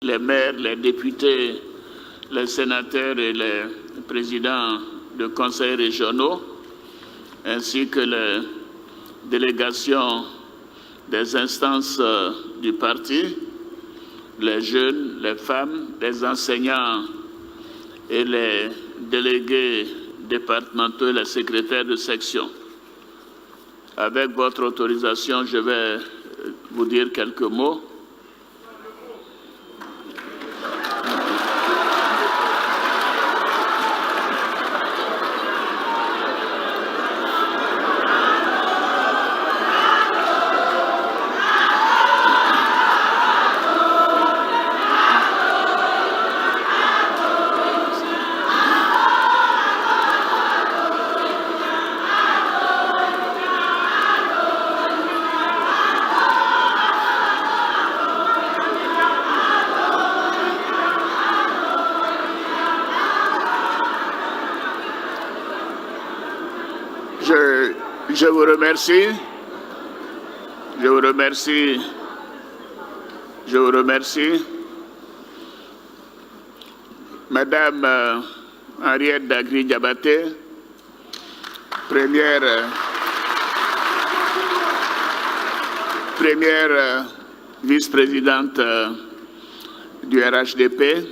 les maires, les députés, les sénateurs et les présidents de conseils régionaux, ainsi que les délégations des instances du parti, les jeunes, les femmes, les enseignants et les délégués départementaux et les secrétaires de section. Avec votre autorisation, je vais vous dire quelques mots. Je vous remercie. Je vous remercie. Je vous remercie. Madame Henriette Dagri-Diabaté, première vice-présidente du RHDP,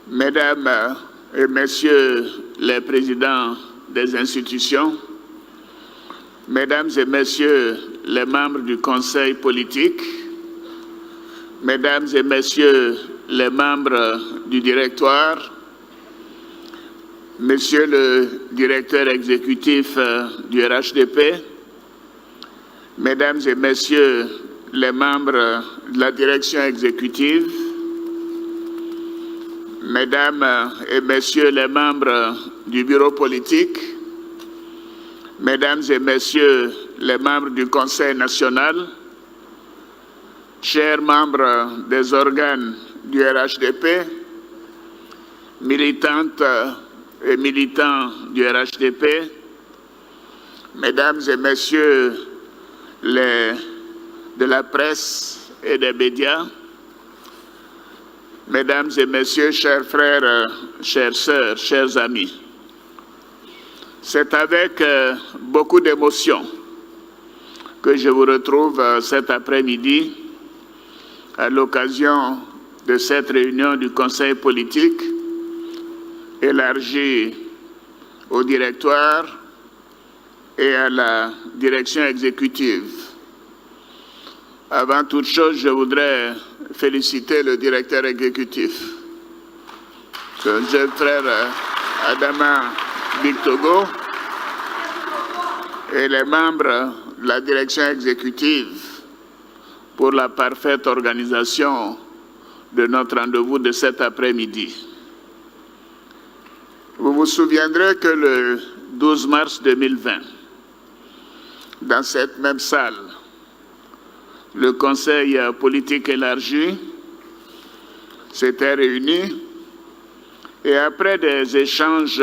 Mesdames et Messieurs les présidents des institutions, Mesdames et Messieurs les membres du Conseil politique, Mesdames et Messieurs les membres du directoire, Monsieur le directeur exécutif du RHDP, Mesdames et Messieurs les membres de la direction exécutive, Mesdames et Messieurs les membres du bureau politique, Mesdames et Messieurs les membres du Conseil national, chers membres des organes du RHDP, militantes et militants du RHDP, Mesdames et Messieurs de la presse et des médias, Mesdames et Messieurs, chers frères, chères sœurs, chers amis, c'est avec beaucoup d'émotion que je vous retrouve cet après-midi à l'occasion de cette réunion du Conseil politique élargie au directoire et à la direction exécutive. Avant toute chose, je voudrais féliciter le directeur exécutif, le jeune frère Adama Bictogo, et les membres de la direction exécutive pour la parfaite organisation de notre rendez-vous de cet après-midi. Vous vous souviendrez que le 12 mars 2020, dans cette même salle, le Conseil politique élargi s'était réuni et après des échanges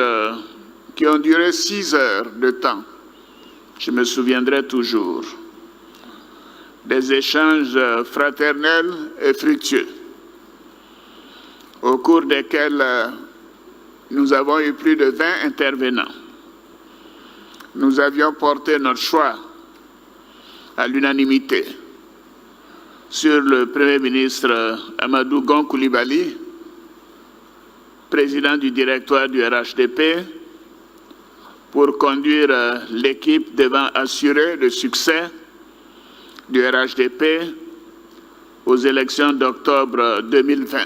qui ont duré 6 heures de temps, je me souviendrai toujours, des échanges fraternels et fructueux, au cours desquels nous avons eu plus de 20 intervenants. Nous avions porté notre choix à l'unanimité sur le Premier ministre Amadou Gon Coulibaly, président du directoire du RHDP, pour conduire l'équipe devant assurer le succès du RHDP aux élections d'octobre 2020.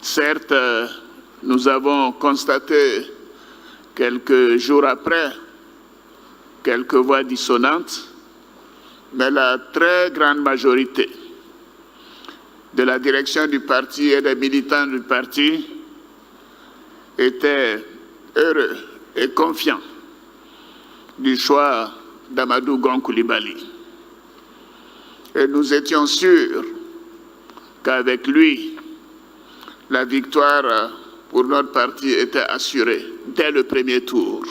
Certes, nous avons constaté quelques jours après quelques voix dissonantes, mais la très grande majorité de la direction du parti et des militants du parti étaient heureux et confiants du choix d'Amadou Gon Coulibaly. Et nous étions sûrs qu'avec lui, la victoire pour notre parti était assurée dès le premier tour.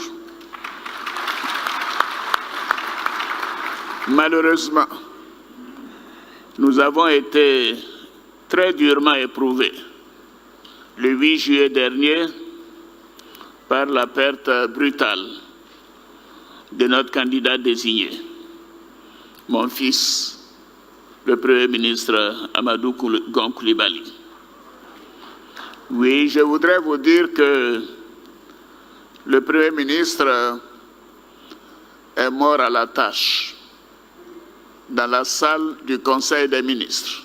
Malheureusement, Nous avons été très durement éprouvés le 8 juillet dernier par la perte brutale de notre candidat désigné, mon fils, le Premier ministre Amadou Gon Coulibaly. Oui, je voudrais vous dire que le Premier ministre est mort à la tâche dans la salle du Conseil des ministres,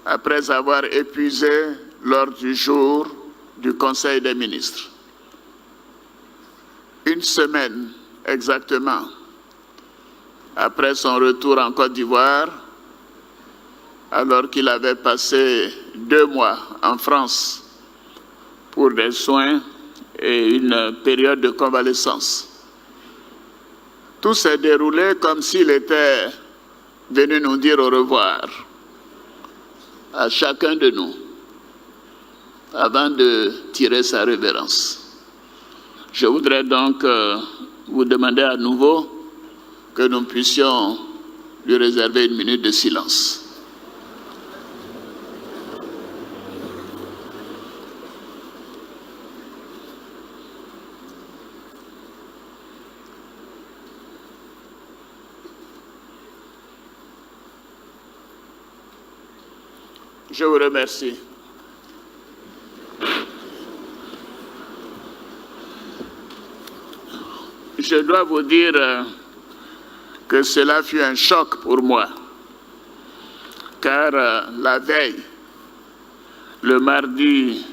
après avoir épuisé l'ordre du jour du Conseil des ministres. Une semaine exactement après son retour en Côte d'Ivoire, alors qu'il avait passé 2 mois en France pour des soins et une période de convalescence. Tout s'est déroulé comme s'il était venu nous dire au revoir à chacun de nous avant de tirer sa révérence. Je voudrais donc vous demander à nouveau que nous puissions lui réserver 1 minute de silence. Je vous remercie. Je dois vous dire que cela fut un choc pour moi, car la veille, le mardi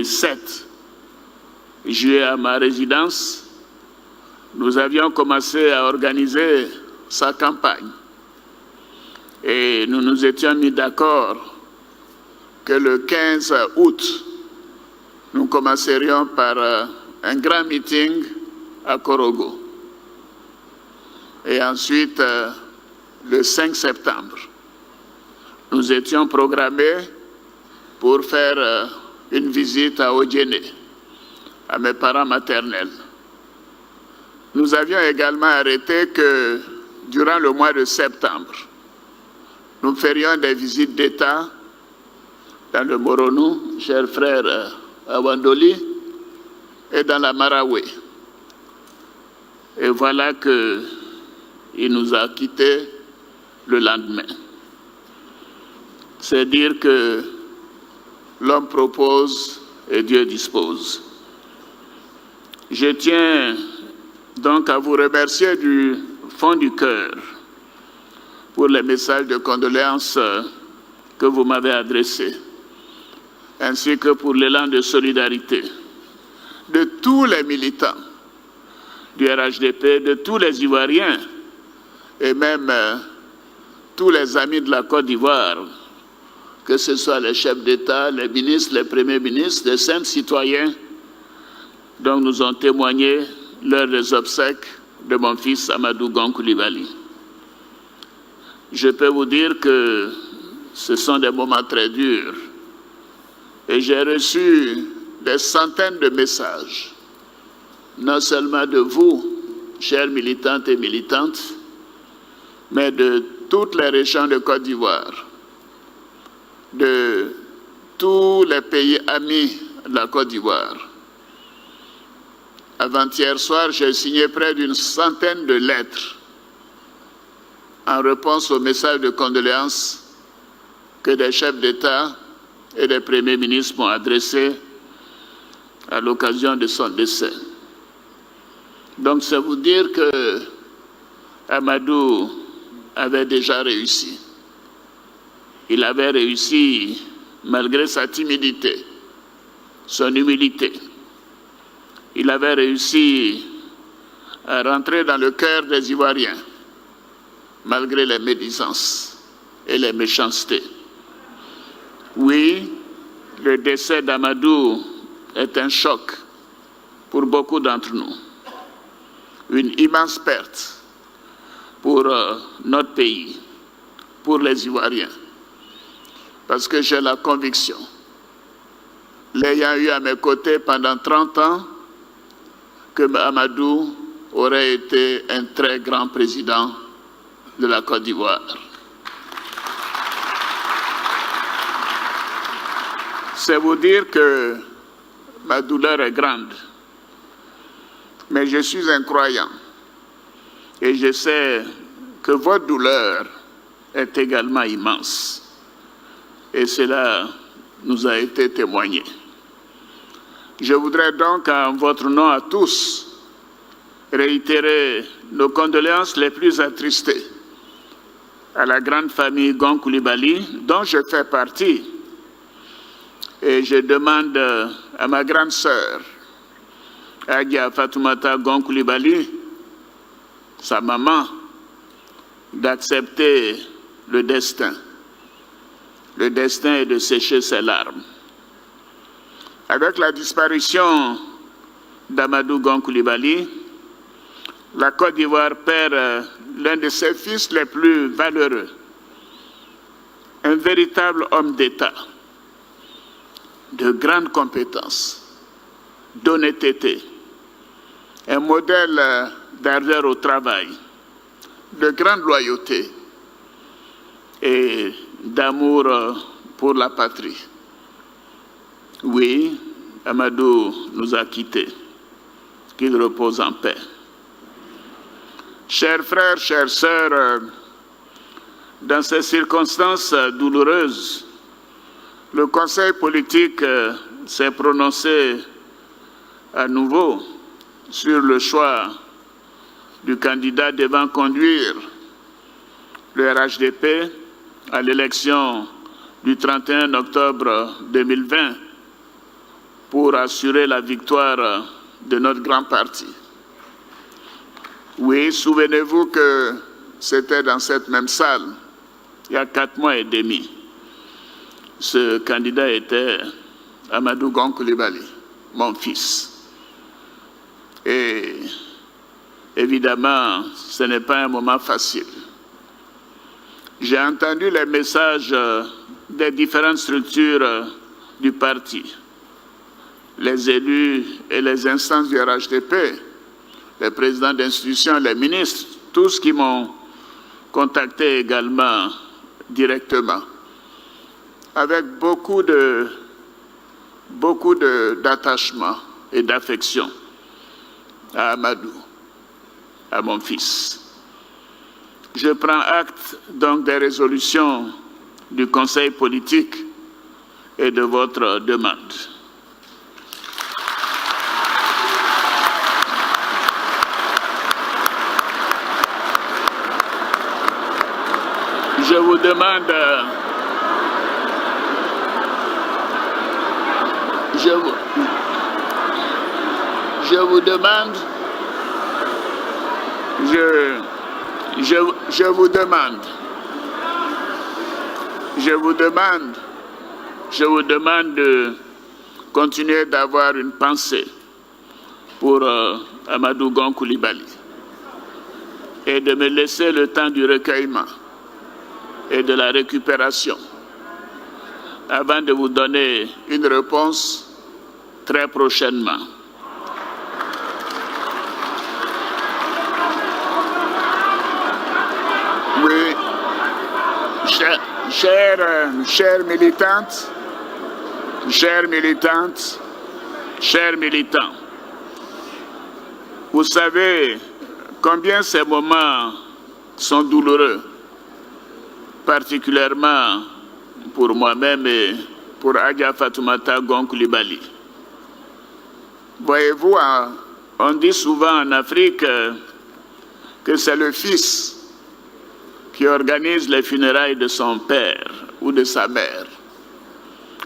7 juillet à ma résidence, nous avions commencé à organiser sa campagne. Et nous nous étions mis d'accord que le 15 août, nous commencerions par un grand meeting à Korogo. Et ensuite, le 5 septembre, nous étions programmés pour faire une visite à Odjéné, à mes parents maternels. Nous avions également arrêté que durant le mois de septembre, nous ferions des visites d'État dans le Moronou, cher frère à Wandoli, et dans la Maraoué. Et voilà qu'il nous a quittés le lendemain. C'est dire que l'homme propose et Dieu dispose. Je tiens donc à vous remercier du fond du cœur pour les messages de condoléances que vous m'avez adressés, ainsi que pour l'élan de solidarité de tous les militants du RHDP, de tous les Ivoiriens et même tous les amis de la Côte d'Ivoire, que ce soit les chefs d'État, les ministres, les premiers ministres, les simples citoyens, dont nous ont témoigné l'heure des obsèques de mon fils Amadou Gon Coulibaly. Je peux vous dire que ce sont des moments très durs et j'ai reçu des centaines de messages, non seulement de vous, chers militantes et militantes, mais de toutes les régions de Côte d'Ivoire, de tous les pays amis de la Côte d'Ivoire. Avant-hier soir, j'ai signé près d'une centaine de lettres en réponse aux messages de condoléances que des chefs d'État et des premiers ministres m'ont adressés à l'occasion de son décès. Donc, c'est vous dire que Amadou avait déjà réussi. Il avait réussi malgré sa timidité, son humilité. Il avait réussi à rentrer dans le cœur des Ivoiriens, malgré les médisances et les méchancetés. Oui, le décès d'Amadou est un choc pour beaucoup d'entre nous. Une immense perte pour notre pays, pour les Ivoiriens. Parce que j'ai la conviction, l'ayant eu à mes côtés pendant 30 ans, que Amadou aurait été un très grand président de la Côte d'Ivoire. c'est vous dire que ma douleur est grande. Mais je suis un croyant. Et je sais que votre douleur est également immense. Et cela nous a été témoigné. Je voudrais donc, en votre nom à tous, réitérer nos condoléances les plus attristées à la grande famille Gon Coulibaly, dont je fais partie. Et je demande à ma grande sœur, Agia Fatoumata Gon Coulibaly, sa maman, d'accepter le destin. Le destin est de sécher ses larmes. Avec la disparition d'Amadou Gon Coulibaly, la Côte d'Ivoire perd l'un de ses fils les plus valeureux, un véritable homme d'État, de grandes compétences, d'honnêteté, un modèle d'ardeur au travail, de grande loyauté et d'amour pour la patrie. Oui, Amadou nous a quittés. Qu'il repose en paix. Chers frères, chères sœurs, dans ces circonstances douloureuses, le Conseil politique s'est prononcé à nouveau sur le choix du candidat devant conduire le RHDP à l'élection du 31 octobre 2020 pour assurer la victoire de notre grand parti. Oui, souvenez-vous que c'était dans cette même salle, il y a 4 mois et demi. Ce candidat était Amadou Gon Coulibaly, mon fils. Et évidemment, ce n'est pas un moment facile. J'ai entendu les messages des différentes structures du parti, les élus et les instances du RHDP, les présidents d'institutions, les ministres, tous qui m'ont contacté également directement, avec beaucoup d'attachement et d'affection à Amadou, à mon fils. Je prends acte donc des résolutions du Conseil politique et de votre demande. Je vous demande, je vous demande de continuer d'avoir une pensée pour Amadou Gon Coulibaly et de me laisser le temps du recueillement et de la récupération avant de vous donner une réponse très prochainement. Oui, chères militantes, chers militants, vous savez combien ces moments sont douloureux, particulièrement pour moi-même et pour Agia Fatoumata Gon Coulibaly. Voyez-vous, on dit souvent en Afrique que c'est le fils qui organise les funérailles de son père ou de sa mère,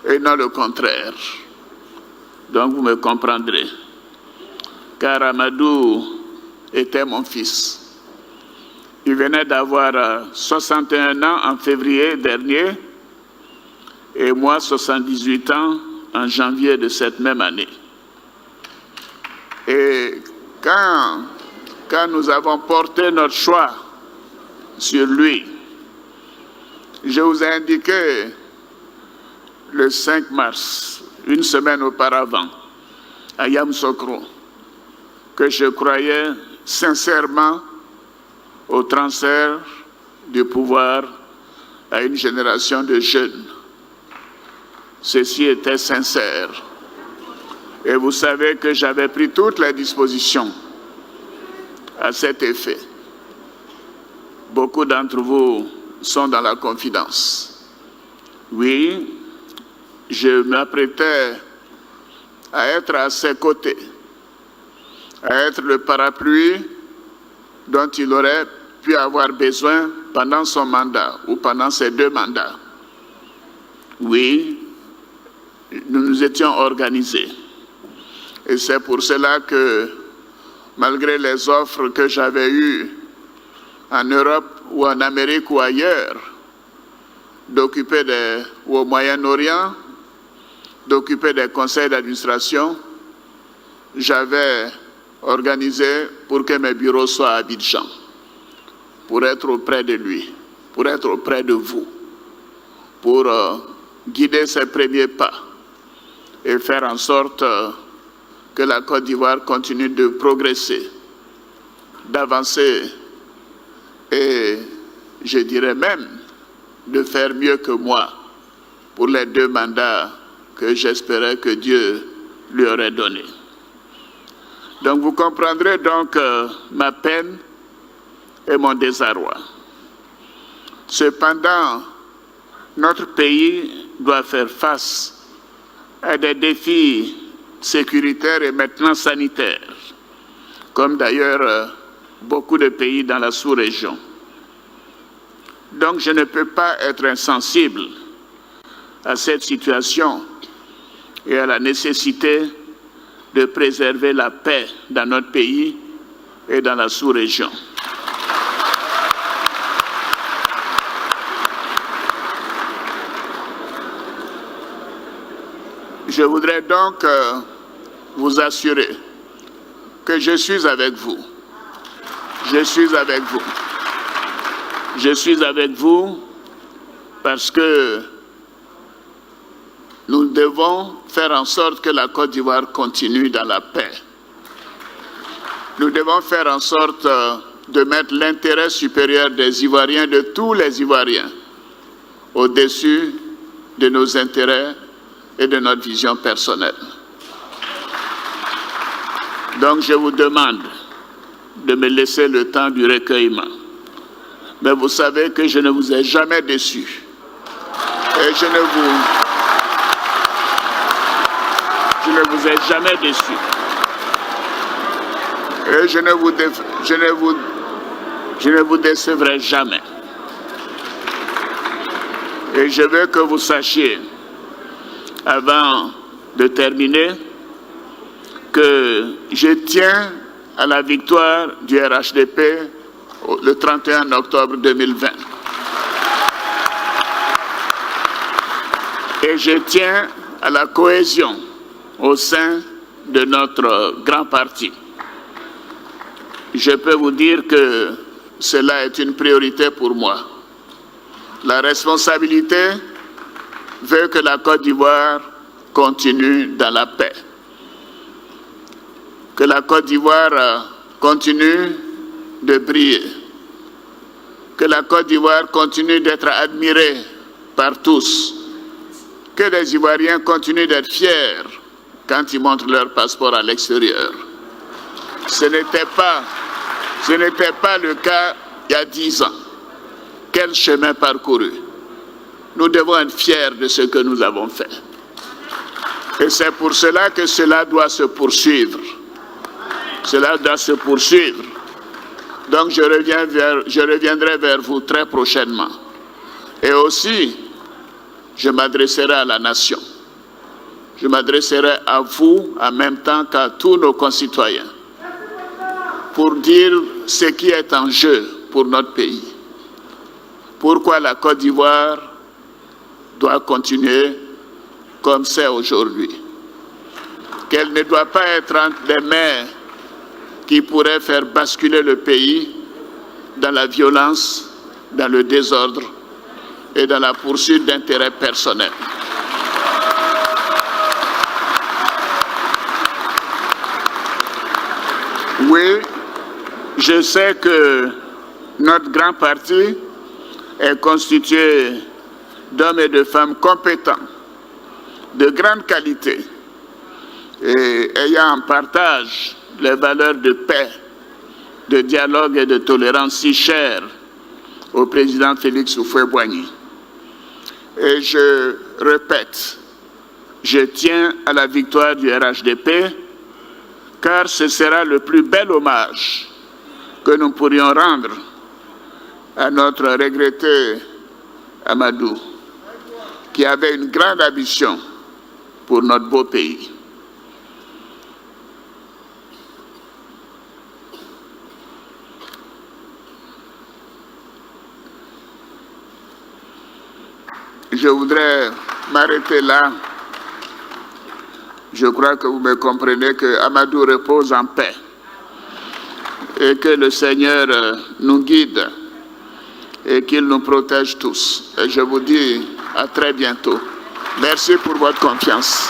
et non le contraire. Donc vous me comprendrez, car Amadou était mon fils. Il venait d'avoir 61 ans en février dernier et moi 78 ans en janvier de cette même année. Et quand nous avons porté notre choix sur lui, je vous ai indiqué le 5 mars, une semaine auparavant, à Yamoussoukro, que je croyais sincèrement au transfert du pouvoir à une génération de jeunes. ceci était sincère. Et vous savez que j'avais pris toutes les dispositions à cet effet. Beaucoup d'entre vous sont dans la confidence. Oui, je m'apprêtais à être à ses côtés, à être le parapluie dont il aurait pu avoir besoin pendant son mandat ou pendant ses 2 mandats. Oui, nous nous étions organisés. Et c'est pour cela que, malgré les offres que j'avais eues en Europe ou en Amérique ou ailleurs, d'occuper ou au Moyen-Orient, d'occuper des conseils d'administration, j'avais organisé pour que mes bureaux soient à Abidjan, pour être auprès de lui, pour être auprès de vous, pour guider ses premiers pas et faire en sorte que la Côte d'Ivoire continue de progresser, d'avancer et, je dirais même, de faire mieux que moi pour les 2 mandats que j'espérais que Dieu lui aurait donnés. Donc vous comprendrez donc ma peine et mon désarroi. Cependant, notre pays doit faire face à des défis sécuritaires et maintenant sanitaires, comme d'ailleurs beaucoup de pays dans la sous-région. Donc je ne peux pas être insensible à cette situation et à la nécessité de préserver la paix dans notre pays et dans la sous-région. Je voudrais donc vous assurer que je suis avec vous. Je suis avec vous. Je suis avec vous parce que nous devons faire en sorte que la Côte d'Ivoire continue dans la paix. Nous devons faire en sorte de mettre l'intérêt supérieur des Ivoiriens, de tous les Ivoiriens, au-dessus de nos intérêts et de notre vision personnelle. Donc je vous demande de me laisser le temps du recueillement. Mais vous savez que je ne vous ai jamais déçu. Et je ne vous ai jamais déçu. Et je ne vous décevrai jamais. Et je veux que vous sachiez, avant de terminer, que je tiens à la victoire du RHDP le 31 octobre 2020. Et je tiens à la cohésion au sein de notre grand parti. Je peux vous dire que cela est une priorité pour moi. La responsabilité veut que la Côte d'Ivoire continue dans la paix. Que la Côte d'Ivoire continue de briller. Que la Côte d'Ivoire continue d'être admirée par tous. Que les Ivoiriens continuent d'être fiers quand ils montrent leur passeport à l'extérieur. Ce n'était pas le cas il y a 10 ans. Quel chemin parcouru. Nous devons être fiers de ce que nous avons fait. Et c'est pour cela que cela doit se poursuivre. Cela doit se poursuivre. Donc je reviendrai vers vous très prochainement. Et aussi, je m'adresserai à la nation. Je m'adresserai à vous en même temps qu'à tous nos concitoyens pour dire ce qui est en jeu pour notre pays. Pourquoi la Côte d'Ivoire doit continuer comme c'est aujourd'hui. Qu'elle ne doit pas être entre des mains qui pourraient faire basculer le pays dans la violence, dans le désordre et dans la poursuite d'intérêts personnels. Oui, je sais que notre grand parti est constitué d'hommes et de femmes compétents de grande qualité et ayant en partage les valeurs de paix, de dialogue et de tolérance si chères au président Félix Houphouët-Boigny. Et je répète, je tiens à la victoire du RHDP, car ce sera le plus bel hommage que nous pourrions rendre à notre regretté Amadou, qui avait une grande ambition pour notre beau pays. Je voudrais m'arrêter là. Je crois que vous me comprenez que Amadou repose en paix et que le Seigneur nous guide et qu'il nous protège tous. Et je vous dis à très bientôt. Merci pour votre confiance.